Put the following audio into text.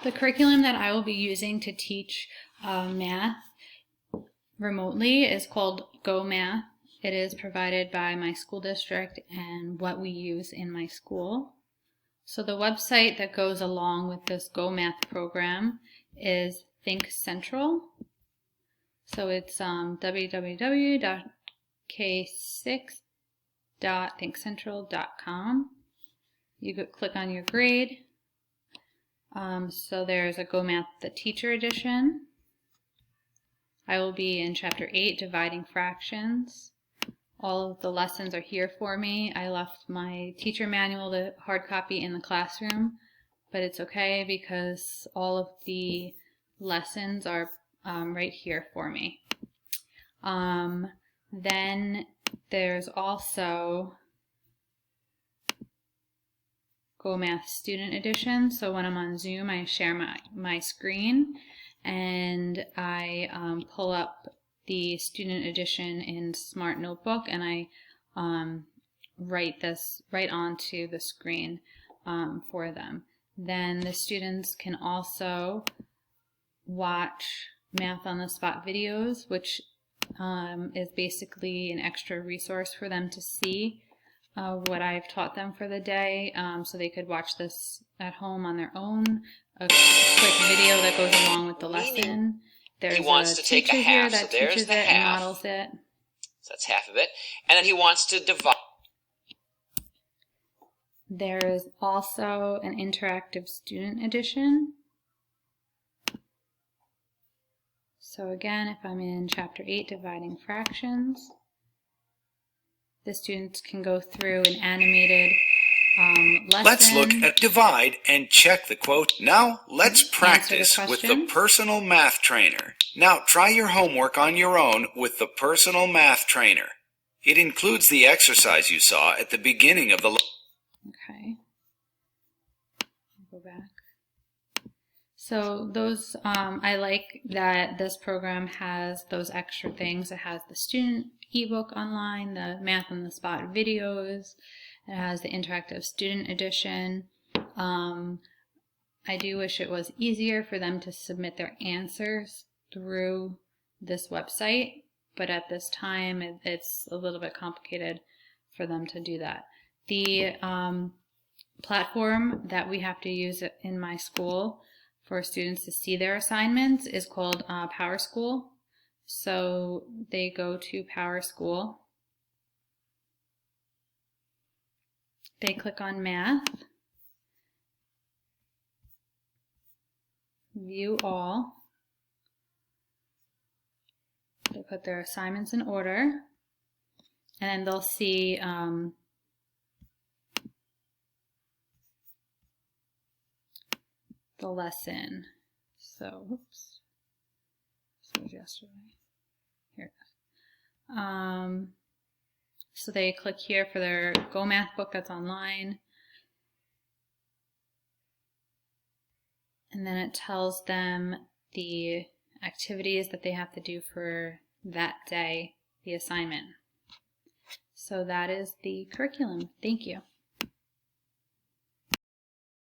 The curriculum that I will be using to teach math remotely is called Go Math. It is provided by my school district and what we use in my school. So the website that goes along with this Go Math program is Think Central. So it's www.k6.thinkcentral.com. You could click on your grade. So there's a Go Math, the Teacher Edition. I will be in Chapter 8, Dividing Fractions. All of the lessons are here for me. I left my teacher manual, the hard copy, in the classroom, but it's okay because all of the lessons are right here for me. Then there's also Go Math Student Edition. So when I'm on Zoom, I share my screen and I pull up the Student Edition in Smart Notebook and I write this right onto the screen for them. Then the students can also watch Math on the Spot videos, which is basically an extra resource for them to see what I've taught them for the day, so they could watch this at home on their own, a quick video that goes along with the lesson. There's he wants to take a half, that so there's teaches the it half. and models it. So that's half of it. And then he wants to divide. There is also an interactive student edition. So again, if I'm in Chapter 8, Dividing Fractions, the students can go through an animated lesson. Let's look at divide and check the quote. Now let's practice with the personal math trainer. Now try your homework on your own with the personal math trainer. It includes the exercise you saw at the beginning of the lesson. Okay. Go back. So those, I like that this program has those extra things. It has the student ebook online, the Math on the Spot videos. It has the interactive student edition. I do wish it was easier for them to submit their answers through this website, but at this time it's a little bit complicated for them to do that. The platform that we have to use in my school for students to see their assignments is called PowerSchool. So they go to PowerSchool. They click on Math, View All. They put their assignments in order, and then they'll see the lesson. So, whoops, this was yesterday. Here it is. So they click here for their Go Math book that's online. And then it tells them the activities that they have to do for that day, the assignment. So that is the curriculum. Thank you.